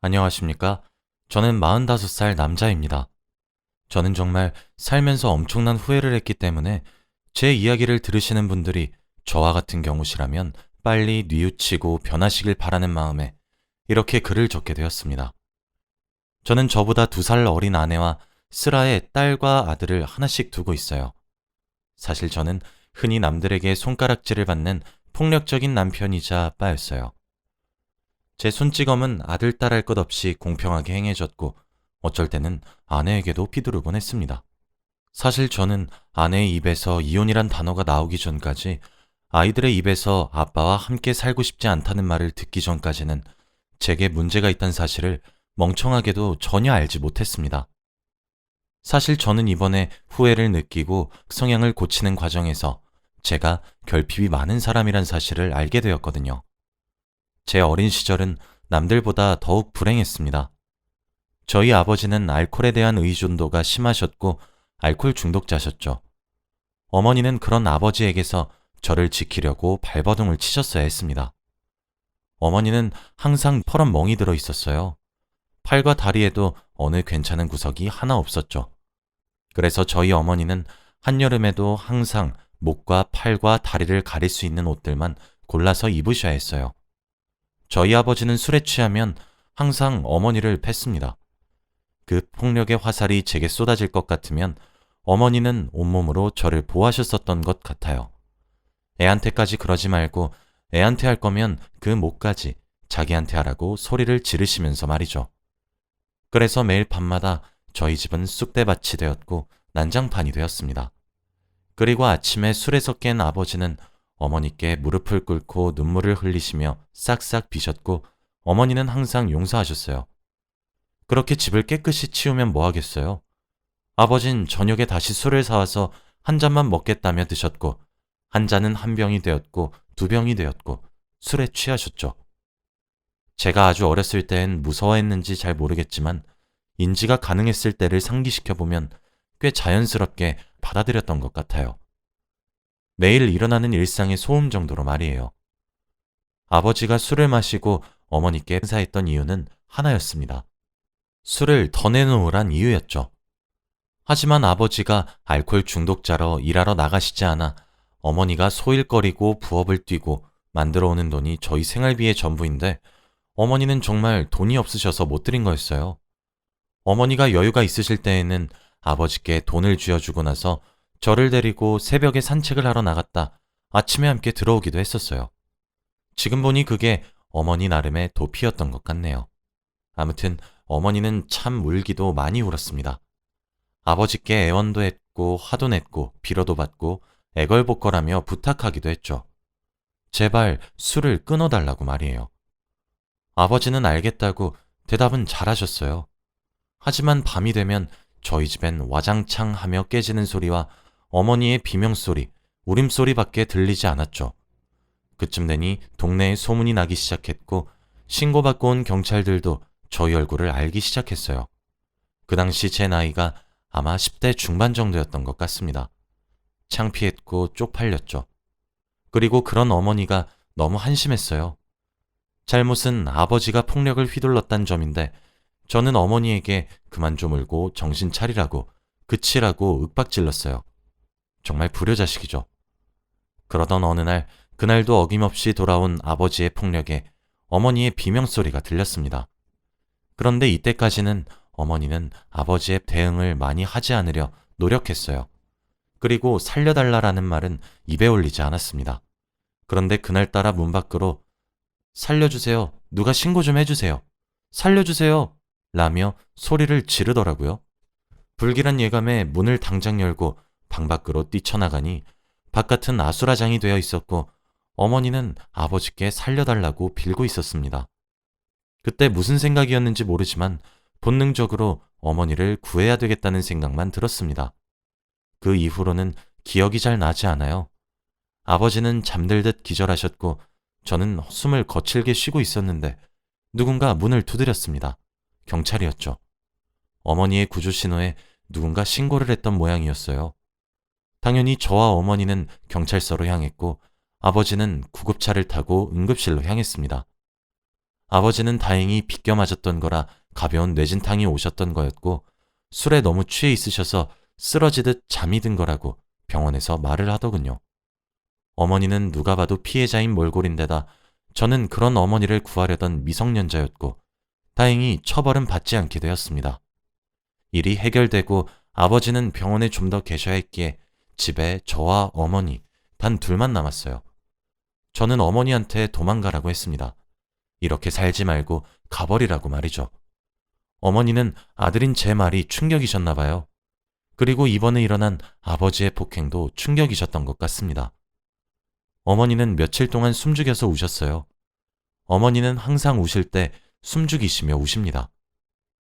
안녕하십니까? 저는 45살 남자입니다. 저는 정말 살면서 엄청난 후회를 했기 때문에 제 이야기를 들으시는 분들이 저와 같은 경우시라면 빨리 뉘우치고 변하시길 바라는 마음에 이렇게 글을 적게 되었습니다. 저는 저보다 2살 어린 아내와 슬아의 딸과 아들을 하나씩 두고 있어요. 사실 저는 흔히 남들에게 손가락질을 받는 폭력적인 남편이자 아빠였어요. 제 손찌검은 아들, 딸 할 것 없이 공평하게 행해졌고 어쩔 때는 아내에게도 휘두르곤 했습니다. 사실 저는 아내의 입에서 이혼이란 단어가 나오기 전까지 아이들의 입에서 아빠와 함께 살고 싶지 않다는 말을 듣기 전까지는 제게 문제가 있다는 사실을 멍청하게도 전혀 알지 못했습니다. 사실 저는 이번에 후회를 느끼고 성향을 고치는 과정에서 제가 결핍이 많은 사람이란 사실을 알게 되었거든요. 제 어린 시절은 남들보다 더욱 불행했습니다. 저희 아버지는 알코올에 대한 의존도가 심하셨고 알코올 중독자셨죠. 어머니는 그런 아버지에게서 저를 지키려고 발버둥을 치셨어야 했습니다. 어머니는 항상 펄은 멍이 들어 있었어요. 팔과 다리에도 어느 괜찮은 구석이 하나 없었죠. 그래서 저희 어머니는 한여름에도 항상 목과 팔과 다리를 가릴 수 있는 옷들만 골라서 입으셔야 했어요. 저희 아버지는 술에 취하면 항상 어머니를 팼습니다. 그 폭력의 화살이 제게 쏟아질 것 같으면 어머니는 온몸으로 저를 보호하셨었던 것 같아요. 애한테까지 그러지 말고 애한테 할 거면 그 목까지 자기한테 하라고 소리를 지르시면서 말이죠. 그래서 매일 밤마다 저희 집은 쑥대밭이 되었고 난장판이 되었습니다. 그리고 아침에 술에서 깬 아버지는 어머니께 무릎을 꿇고 눈물을 흘리시며 싹싹 비셨고 어머니는 항상 용서하셨어요. 그렇게 집을 깨끗이 치우면 뭐 하겠어요? 아버진 저녁에 다시 술을 사와서 한 잔만 먹겠다며 드셨고 한 잔은 한 병이 되었고 2병이 되었고 술에 취하셨죠. 제가 아주 어렸을 땐 무서워했는지 잘 모르겠지만 인지가 가능했을 때를 상기시켜보면 꽤 자연스럽게 받아들였던 것 같아요. 매일 일어나는 일상의 소음 정도로 말이에요. 아버지가 술을 마시고 어머니께 행사했던 이유는 하나였습니다. 술을 더 내놓으란 이유였죠. 하지만 아버지가 알코올 중독자로 일하러 나가시지 않아 어머니가 소일거리고 부업을 뛰고 만들어 오는 돈이 저희 생활비의 전부인데 어머니는 정말 돈이 없으셔서 못 드린 거였어요. 어머니가 여유가 있으실 때에는 아버지께 돈을 쥐어주고 나서 저를 데리고 새벽에 산책을 하러 나갔다 아침에 함께 들어오기도 했었어요. 지금 보니 그게 어머니 나름의 도피였던 것 같네요. 아무튼 어머니는 참 울기도 많이 울었습니다. 아버지께 애원도 했고 화도 냈고 빌어도 받고 애걸복걸하며 부탁하기도 했죠. 제발 술을 끊어달라고 말이에요. 아버지는 알겠다고 대답은 잘하셨어요. 하지만 밤이 되면 저희 집엔 와장창 하며 깨지는 소리와 어머니의 비명소리, 울음소리밖에 들리지 않았죠. 그쯤 되니 동네에 소문이 나기 시작했고 신고받고 온 경찰들도 저희 얼굴을 알기 시작했어요. 그 당시 제 나이가 아마 10대 중반 정도였던 것 같습니다. 창피했고 쪽팔렸죠. 그리고 그런 어머니가 너무 한심했어요. 잘못은 아버지가 폭력을 휘둘렀단 점인데 저는 어머니에게 그만 좀 울고 정신 차리라고 그치라고 윽박질렀어요. 정말 불효자식이죠. 그러던 어느 날 그날도 어김없이 돌아온 아버지의 폭력에 어머니의 비명소리가 들렸습니다. 그런데 이때까지는 어머니는 아버지의 대응을 많이 하지 않으려 노력했어요. 그리고 살려달라라는 말은 입에 올리지 않았습니다. 그런데 그날따라 문 밖으로 살려주세요. 누가 신고 좀 해주세요. 살려주세요. 라며 소리를 지르더라고요. 불길한 예감에 문을 당장 열고 방 밖으로 뛰쳐나가니 바깥은 아수라장이 되어 있었고 어머니는 아버지께 살려달라고 빌고 있었습니다. 그때 무슨 생각이었는지 모르지만 본능적으로 어머니를 구해야 되겠다는 생각만 들었습니다. 그 이후로는 기억이 잘 나지 않아요. 아버지는 잠들듯 기절하셨고 저는 숨을 거칠게 쉬고 있었는데 누군가 문을 두드렸습니다. 경찰이었죠. 어머니의 구조 신호에 누군가 신고를 했던 모양이었어요. 당연히 저와 어머니는 경찰서로 향했고 아버지는 구급차를 타고 응급실로 향했습니다. 아버지는 다행히 빗겨 맞았던 거라 가벼운 뇌진탕이 오셨던 거였고 술에 너무 취해 있으셔서 쓰러지듯 잠이 든 거라고 병원에서 말을 하더군요. 어머니는 누가 봐도 피해자인 몰골인데다 저는 그런 어머니를 구하려던 미성년자였고 다행히 처벌은 받지 않게 되었습니다. 일이 해결되고 아버지는 병원에 좀 더 계셔야 했기에 집에 저와 어머니 단 둘만 남았어요. 저는 어머니한테 도망가라고 했습니다. 이렇게 살지 말고 가버리라고 말이죠. 어머니는 아들인 제 말이 충격이셨나 봐요. 그리고 이번에 일어난 아버지의 폭행도 충격이셨던 것 같습니다. 어머니는 며칠 동안 숨죽여서 우셨어요. 어머니는 항상 우실 때 숨죽이시며 우십니다.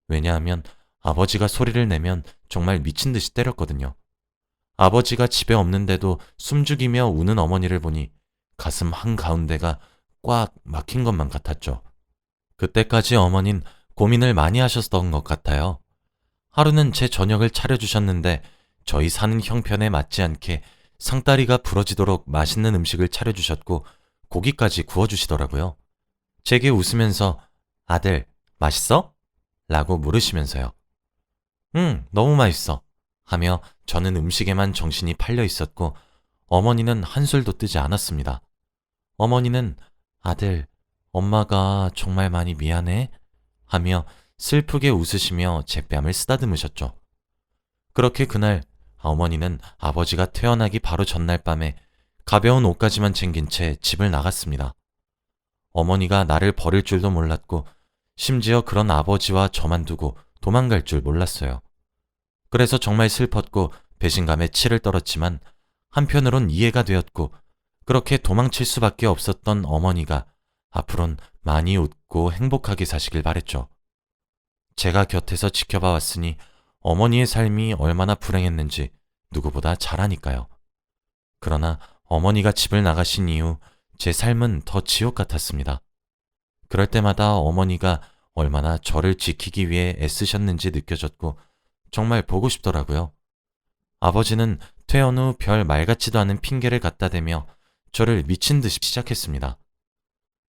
왜냐하면 아버지가 소리를 내면 정말 미친 듯이 때렸거든요. 아버지가 집에 없는데도 숨죽이며 우는 어머니를 보니 가슴 한가운데가 꽉 막힌 것만 같았죠. 그때까지 어머닌 고민을 많이 하셨던 것 같아요. 하루는 제 저녁을 차려주셨는데 저희 사는 형편에 맞지 않게 상다리가 부러지도록 맛있는 음식을 차려주셨고 고기까지 구워주시더라고요. 제게 웃으면서 아들, 맛있어? 라고 물으시면서요. 응, 너무 맛있어. 하며 저는 음식에만 정신이 팔려 있었고 어머니는 한술도 뜨지 않았습니다. 어머니는 아들, 엄마가 정말 많이 미안해? 하며 슬프게 웃으시며 제 뺨을 쓰다듬으셨죠. 그렇게 그날 어머니는 아버지가 퇴원하기 바로 전날 밤에 가벼운 옷까지만 챙긴 채 집을 나갔습니다. 어머니가 나를 버릴 줄도 몰랐고 심지어 그런 아버지와 저만 두고 도망갈 줄 몰랐어요. 그래서 정말 슬펐고 배신감에 치를 떨었지만 한편으론 이해가 되었고 그렇게 도망칠 수밖에 없었던 어머니가 앞으론 많이 웃고 행복하게 사시길 바랬죠. 제가 곁에서 지켜봐 왔으니 어머니의 삶이 얼마나 불행했는지 누구보다 잘 아니까요. 그러나 어머니가 집을 나가신 이후 제 삶은 더 지옥 같았습니다. 그럴 때마다 어머니가 얼마나 저를 지키기 위해 애쓰셨는지 느껴졌고 정말 보고 싶더라고요. 아버지는 퇴원 후 별 말 같지도 않은 핑계를 갖다 대며 저를 미친 듯이 시작했습니다.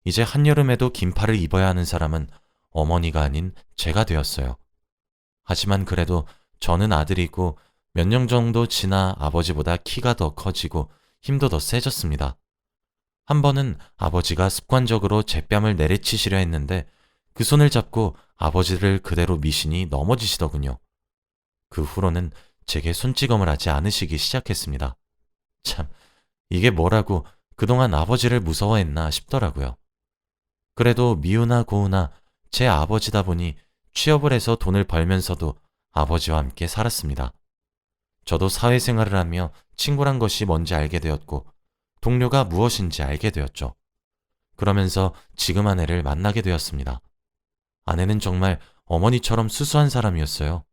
이제 한여름에도 긴팔을 입어야 하는 사람은 어머니가 아닌 제가 되었어요. 하지만 그래도 저는 아들이고 몇 년 정도 지나 아버지보다 키가 더 커지고 힘도 더 세졌습니다. 한 번은 아버지가 습관적으로 제 뺨을 내리치시려 했는데 그 손을 잡고 아버지를 그대로 미시니 넘어지시더군요. 그 후로는 제게 손찌검을 하지 않으시기 시작했습니다. 참, 이게 뭐라고 그동안 아버지를 무서워했나 싶더라고요. 그래도 미우나 고우나 제 아버지다 보니 취업을 해서 돈을 벌면서도 아버지와 함께 살았습니다. 저도 사회생활을 하며 친구란 것이 뭔지 알게 되었고 동료가 무엇인지 알게 되었죠. 그러면서 지금 아내를 만나게 되었습니다. 아내는 정말 어머니처럼 수수한 사람이었어요.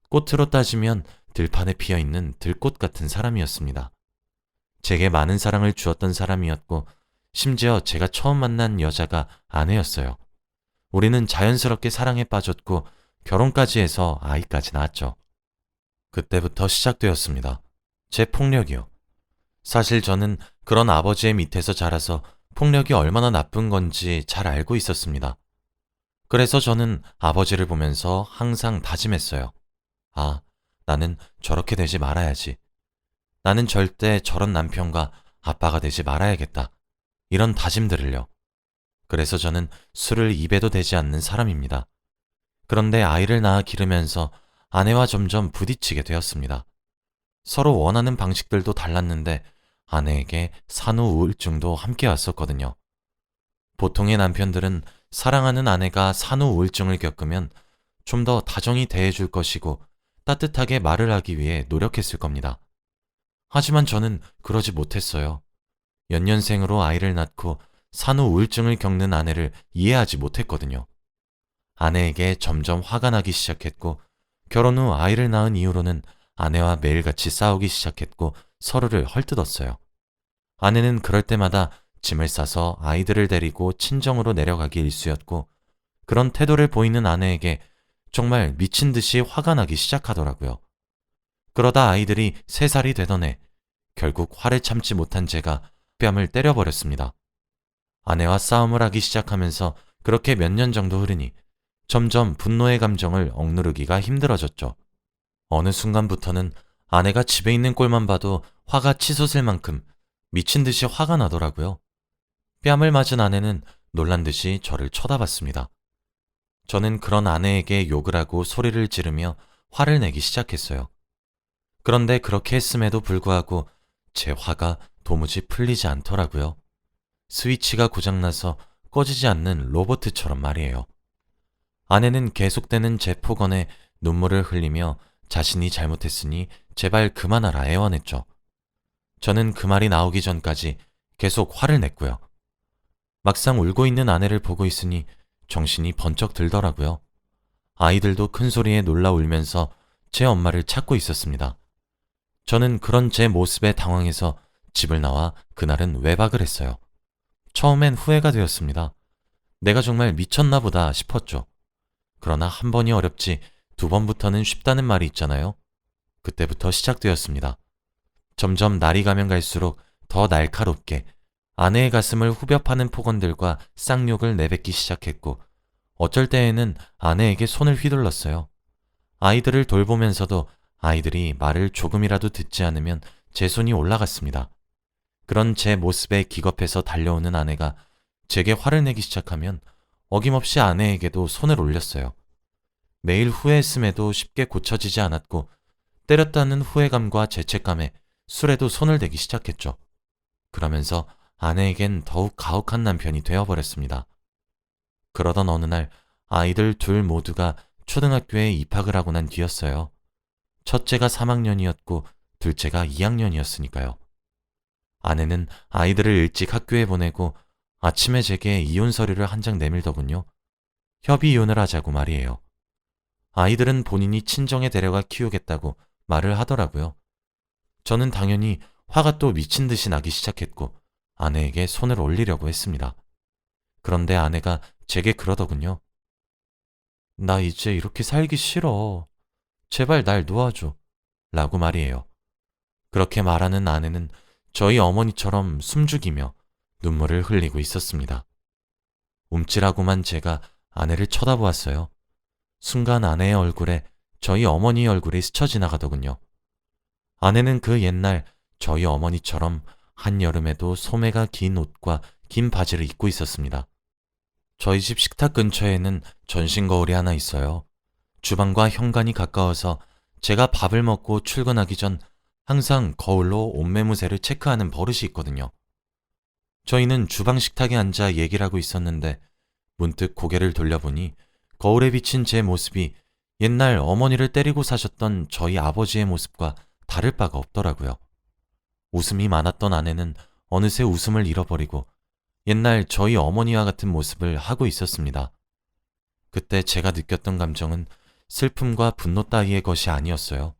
꽃으로 따지면 들판에 피어있는 들꽃 같은 사람이었습니다. 제게 많은 사랑을 주었던 사람이었고 심지어 제가 처음 만난 여자가 아내였어요. 우리는 자연스럽게 사랑에 빠졌고 결혼까지 해서 아이까지 낳았죠. 그때부터 시작되었습니다. 제 폭력이요. 사실 저는 그런 아버지의 밑에서 자라서 폭력이 얼마나 나쁜 건지 잘 알고 있었습니다. 그래서 저는 아버지를 보면서 항상 다짐했어요. 아, 나는 저렇게 되지 말아야지. 나는 절대 저런 남편과 아빠가 되지 말아야겠다. 이런 다짐들을요. 그래서 저는 술을 입에도 대지 않는 사람입니다. 그런데 아이를 낳아 기르면서 아내와 점점 부딪히게 되었습니다. 서로 원하는 방식들도 달랐는데 아내에게 산후 우울증도 함께 왔었거든요. 보통의 남편들은 사랑하는 아내가 산후 우울증을 겪으면 좀 더 다정히 대해줄 것이고 따뜻하게 말을 하기 위해 노력했을 겁니다. 하지만 저는 그러지 못했어요. 연년생으로 아이를 낳고 산후 우울증을 겪는 아내를 이해하지 못했거든요. 아내에게 점점 화가 나기 시작했고 결혼 후 아이를 낳은 이후로는 아내와 매일같이 싸우기 시작했고 서로를 헐뜯었어요. 아내는 그럴 때마다 짐을 싸서 아이들을 데리고 친정으로 내려가기 일쑤였고 그런 태도를 보이는 아내에게 정말 미친 듯이 화가 나기 시작하더라고요. 그러다 아이들이 3살이 되던 해 결국 화를 참지 못한 제가 뺨을 때려버렸습니다. 아내와 싸움을 하기 시작하면서 그렇게 몇 년 정도 흐르니 점점 분노의 감정을 억누르기가 힘들어졌죠. 어느 순간부터는 아내가 집에 있는 꼴만 봐도 화가 치솟을 만큼 미친 듯이 화가 나더라고요. 뺨을 맞은 아내는 놀란 듯이 저를 쳐다봤습니다. 저는 그런 아내에게 욕을 하고 소리를 지르며 화를 내기 시작했어요. 그런데 그렇게 했음에도 불구하고 제 화가 도무지 풀리지 않더라고요. 스위치가 고장나서 꺼지지 않는 로봇처럼 말이에요. 아내는 계속되는 제 폭언에 눈물을 흘리며 자신이 잘못했으니 제발 그만하라 애원했죠. 저는 그 말이 나오기 전까지 계속 화를 냈고요. 막상 울고 있는 아내를 보고 있으니 정신이 번쩍 들더라고요. 아이들도 큰 소리에 놀라 울면서 제 엄마를 찾고 있었습니다. 저는 그런 제 모습에 당황해서 집을 나와 그날은 외박을 했어요. 처음엔 후회가 되었습니다. 내가 정말 미쳤나 보다 싶었죠. 그러나 한 번이 어렵지 두 번부터는 쉽다는 말이 있잖아요. 그때부터 시작되었습니다. 점점 날이 가면 갈수록 더 날카롭게 아내의 가슴을 후벼 파는 폭언들과 쌍욕을 내뱉기 시작했고 어쩔 때에는 아내에게 손을 휘둘렀어요. 아이들을 돌보면서도 아이들이 말을 조금이라도 듣지 않으면 제 손이 올라갔습니다. 그런 제 모습에 기겁해서 달려오는 아내가 제게 화를 내기 시작하면 어김없이 아내에게도 손을 올렸어요. 매일 후회했음에도 쉽게 고쳐지지 않았고 때렸다는 후회감과 죄책감에 술에도 손을 대기 시작했죠. 그러면서 아내에겐 더욱 가혹한 남편이 되어버렸습니다. 그러던 어느 날 아이들 둘 모두가 초등학교에 입학을 하고 난 뒤였어요. 첫째가 3학년이었고 둘째가 2학년이었으니까요. 아내는 아이들을 일찍 학교에 보내고 아침에 제게 이혼 서류를 한 장 내밀더군요. 협의 이혼을 하자고 말이에요. 아이들은 본인이 친정에 데려가 키우겠다고 말을 하더라고요. 저는 당연히 화가 또 미친 듯이 나기 시작했고 아내에게 손을 올리려고 했습니다. 그런데 아내가 제게 그러더군요. 나 이제 이렇게 살기 싫어. 제발 날 놓아줘. 라고 말이에요. 그렇게 말하는 아내는 저희 어머니처럼 숨죽이며 눈물을 흘리고 있었습니다. 움찔하고만 제가 아내를 쳐다보았어요. 순간 아내의 얼굴에 저희 어머니의 얼굴이 스쳐 지나가더군요. 아내는 그 옛날 저희 어머니처럼 한여름에도 소매가 긴 옷과 긴 바지를 입고 있었습니다. 저희 집 식탁 근처에는 전신 거울이 하나 있어요. 주방과 현관이 가까워서 제가 밥을 먹고 출근하기 전 항상 거울로 옷매무새를 체크하는 버릇이 있거든요. 저희는 주방 식탁에 앉아 얘기를 하고 있었는데 문득 고개를 돌려보니 거울에 비친 제 모습이 옛날 어머니를 때리고 사셨던 저희 아버지의 모습과 다를 바가 없더라고요. 웃음이 많았던 아내는 어느새 웃음을 잃어버리고 옛날 저희 어머니와 같은 모습을 하고 있었습니다. 그때 제가 느꼈던 감정은 슬픔과 분노 따위의 것이 아니었어요.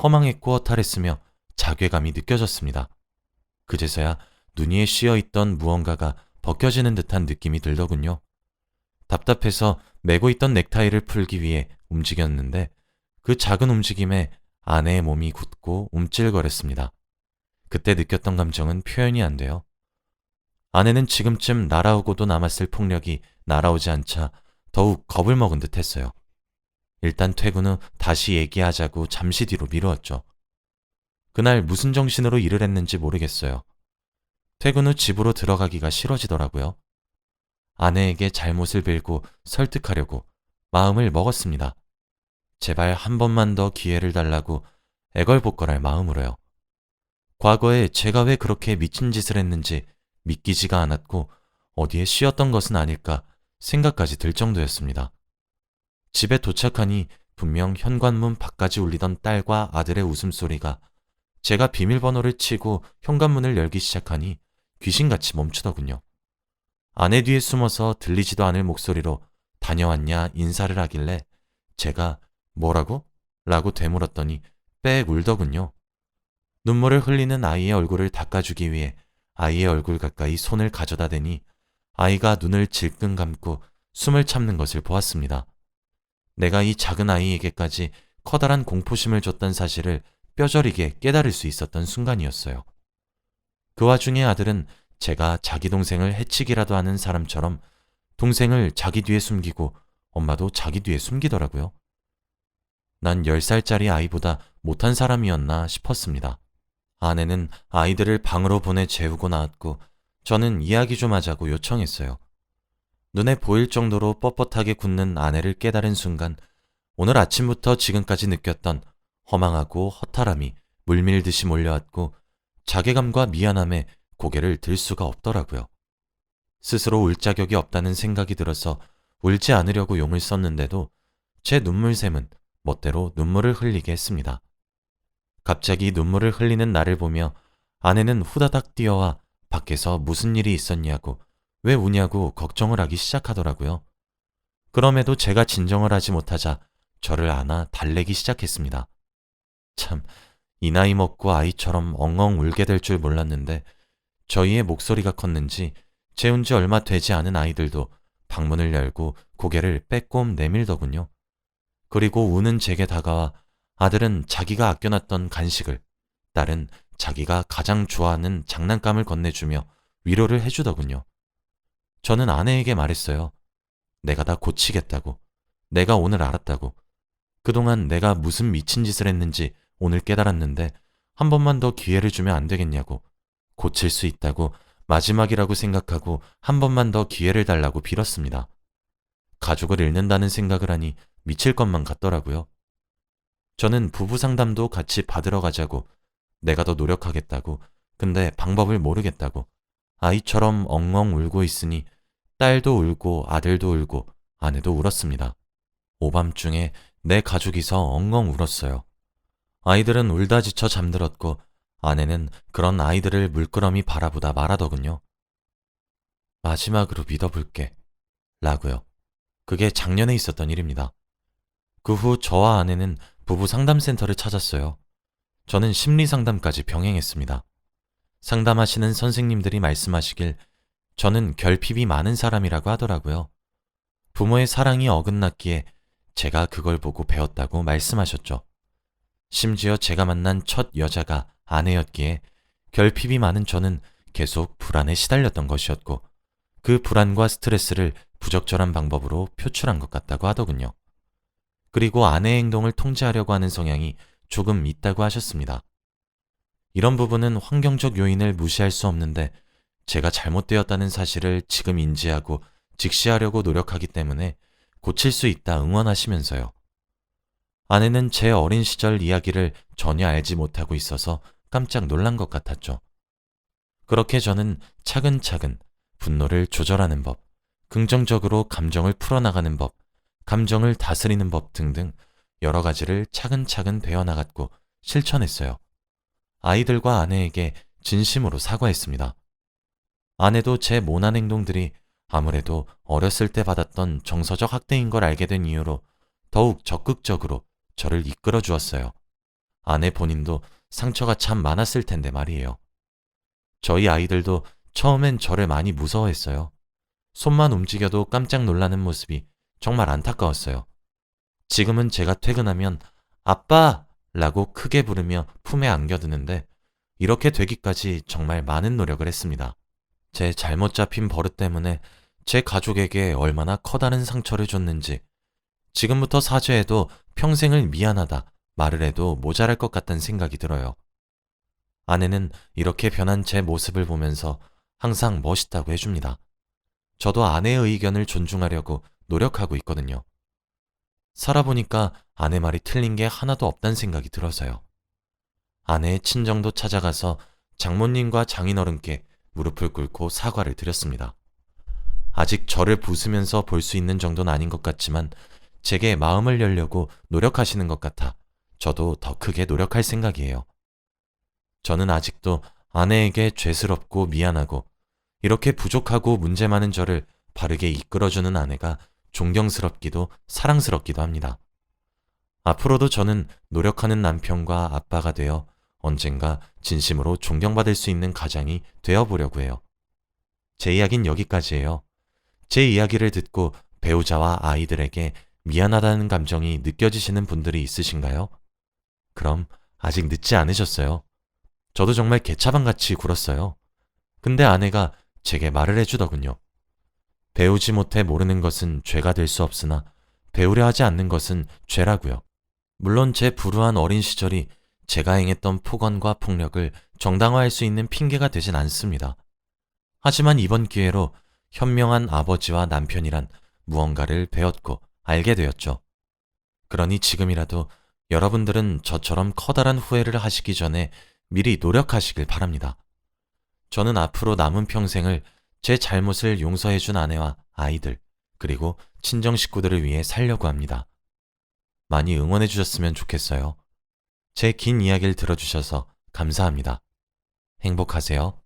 허망했고 허탈했으며 자괴감이 느껴졌습니다. 그제서야 눈 위에 씌어있던 무언가가 벗겨지는 듯한 느낌이 들더군요. 답답해서 메고 있던 넥타이를 풀기 위해 움직였는데 그 작은 움직임에 아내의 몸이 굳고 움찔거렸습니다. 그때 느꼈던 감정은 표현이 안 돼요. 아내는 지금쯤 날아오고도 남았을 폭력이 날아오지 않자 더욱 겁을 먹은 듯 했어요. 일단 퇴근 후 다시 얘기하자고 잠시 뒤로 미루었죠. 그날 무슨 정신으로 일을 했는지 모르겠어요. 퇴근 후 집으로 들어가기가 싫어지더라고요. 아내에게 잘못을 빌고 설득하려고 마음을 먹었습니다. 제발 한 번만 더 기회를 달라고 애걸복걸할 마음으로요. 과거에 제가 왜 그렇게 미친 짓을 했는지 믿기지가 않았고 어디에 씌었던 것은 아닐까 생각까지 들 정도였습니다. 집에 도착하니 분명 현관문 밖까지 울리던 딸과 아들의 웃음소리가 제가 비밀번호를 치고 현관문을 열기 시작하니 귀신같이 멈추더군요. 아내 뒤에 숨어서 들리지도 않을 목소리로 다녀왔냐 인사를 하길래 제가 뭐라고? 라고 되물었더니 빽 울더군요. 눈물을 흘리는 아이의 얼굴을 닦아주기 위해 아이의 얼굴 가까이 손을 가져다 대니 아이가 눈을 질끈 감고 숨을 참는 것을 보았습니다. 내가 이 작은 아이에게까지 커다란 공포심을 줬던 사실을 뼈저리게 깨달을 수 있었던 순간이었어요. 그 와중에 아들은 제가 자기 동생을 해치기라도 하는 사람처럼 동생을 자기 뒤에 숨기고 엄마도 자기 뒤에 숨기더라고요. 난 10살짜리 아이보다 못한 사람이었나 싶었습니다. 아내는 아이들을 방으로 보내 재우고 나왔고 저는 이야기 좀 하자고 요청했어요. 눈에 보일 정도로 뻣뻣하게 굳는 아내를 깨달은 순간 오늘 아침부터 지금까지 느꼈던 허망하고 허탈함이 물밀듯이 몰려왔고 자괴감과 미안함에 고개를 들 수가 없더라고요. 스스로 울 자격이 없다는 생각이 들어서 울지 않으려고 용을 썼는데도 제 눈물샘은 멋대로 눈물을 흘리게 했습니다. 갑자기 눈물을 흘리는 나를 보며 아내는 후다닥 뛰어와 밖에서 무슨 일이 있었냐고 왜 우냐고 걱정을 하기 시작하더라고요. 그럼에도 제가 진정을 하지 못하자 저를 안아 달래기 시작했습니다. 참, 이 나이 먹고 아이처럼 엉엉 울게 될 줄 몰랐는데 저희의 목소리가 컸는지 재운 지 얼마 되지 않은 아이들도 방문을 열고 고개를 빼꼼 내밀더군요. 그리고 우는 제게 다가와 아들은 자기가 아껴놨던 간식을, 딸은 자기가 가장 좋아하는 장난감을 건네주며 위로를 해주더군요. 저는 아내에게 말했어요. 내가 다 고치겠다고. 내가 오늘 알았다고. 그동안 내가 무슨 미친 짓을 했는지 오늘 깨달았는데 한 번만 더 기회를 주면 안 되겠냐고. 고칠 수 있다고 마지막이라고 생각하고 한 번만 더 기회를 달라고 빌었습니다. 가족을 잃는다는 생각을 하니 미칠 것만 같더라고요. 저는 부부 상담도 같이 받으러 가자고, 내가 더 노력하겠다고, 근데 방법을 모르겠다고, 아이처럼 엉엉 울고 있으니 딸도 울고 아들도 울고 아내도 울었습니다. 오밤중에 내 가족이서 엉엉 울었어요. 아이들은 울다 지쳐 잠들었고 아내는 그런 아이들을 물끄러미 바라보다 말하더군요. 마지막으로 믿어볼게. 라고요. 그게 작년에 있었던 일입니다. 그 후 저와 아내는 부부 상담센터를 찾았어요. 저는 심리상담까지 병행했습니다. 상담하시는 선생님들이 말씀하시길 저는 결핍이 많은 사람이라고 하더라고요. 부모의 사랑이 어긋났기에 제가 그걸 보고 배웠다고 말씀하셨죠. 심지어 제가 만난 첫 여자가 아내였기에 결핍이 많은 저는 계속 불안에 시달렸던 것이었고 그 불안과 스트레스를 부적절한 방법으로 표출한 것 같다고 하더군요. 그리고 아내의 행동을 통제하려고 하는 성향이 조금 있다고 하셨습니다. 이런 부분은 환경적 요인을 무시할 수 없는데 제가 잘못되었다는 사실을 지금 인지하고 직시하려고 노력하기 때문에 고칠 수 있다 응원하시면서요. 아내는 제 어린 시절 이야기를 전혀 알지 못하고 있어서 깜짝 놀란 것 같았죠. 그렇게 저는 차근차근 분노를 조절하는 법, 긍정적으로 감정을 풀어나가는 법, 감정을 다스리는 법 등등 여러 가지를 차근차근 배워나갔고 실천했어요. 아이들과 아내에게 진심으로 사과했습니다. 아내도 제 모난 행동들이 아무래도 어렸을 때 받았던 정서적 학대인 걸 알게 된 이유로 더욱 적극적으로 저를 이끌어 주었어요. 아내 본인도 상처가 참 많았을 텐데 말이에요. 저희 아이들도 처음엔 저를 많이 무서워했어요. 손만 움직여도 깜짝 놀라는 모습이 정말 안타까웠어요. 지금은 제가 퇴근하면 아빠! 라고 크게 부르며 품에 안겨드는데 이렇게 되기까지 정말 많은 노력을 했습니다. 제 잘못 잡힌 버릇 때문에 제 가족에게 얼마나 커다란 상처를 줬는지 지금부터 사죄해도 평생을 미안하다 말을 해도 모자랄 것 같다는 생각이 들어요. 아내는 이렇게 변한 제 모습을 보면서 항상 멋있다고 해줍니다. 저도 아내의 의견을 존중하려고 노력하고 있거든요. 살아보니까 아내 말이 틀린 게 하나도 없다는 생각이 들어서요. 아내의 친정도 찾아가서 장모님과 장인어른께 무릎을 꿇고 사과를 드렸습니다. 아직 저를 부수면서 볼 수 있는 정도는 아닌 것 같지만 제게 마음을 열려고 노력하시는 것 같아 저도 더 크게 노력할 생각이에요. 저는 아직도 아내에게 죄스럽고 미안하고 이렇게 부족하고 문제 많은 저를 바르게 이끌어주는 아내가 존경스럽기도 사랑스럽기도 합니다. 앞으로도 저는 노력하는 남편과 아빠가 되어 언젠가 진심으로 존경받을 수 있는 가장이 되어보려고 해요. 제 이야기는 여기까지예요. 제 이야기를 듣고 배우자와 아이들에게 미안하다는 감정이 느껴지시는 분들이 있으신가요? 그럼 아직 늦지 않으셨어요. 저도 정말 개차반같이 굴었어요. 근데 아내가 제게 말을 해주더군요. 배우지 못해 모르는 것은 죄가 될 수 없으나 배우려 하지 않는 것은 죄라고요. 물론 제 불우한 어린 시절이 제가 행했던 폭언과 폭력을 정당화할 수 있는 핑계가 되진 않습니다. 하지만 이번 기회로 현명한 아버지와 남편이란 무언가를 배웠고 알게 되었죠. 그러니 지금이라도 여러분들은 저처럼 커다란 후회를 하시기 전에 미리 노력하시길 바랍니다. 저는 앞으로 남은 평생을 제 잘못을 용서해준 아내와 아이들, 그리고 친정 식구들을 위해 살려고 합니다. 많이 응원해 주셨으면 좋겠어요. 제 긴 이야기를 들어주셔서 감사합니다. 행복하세요.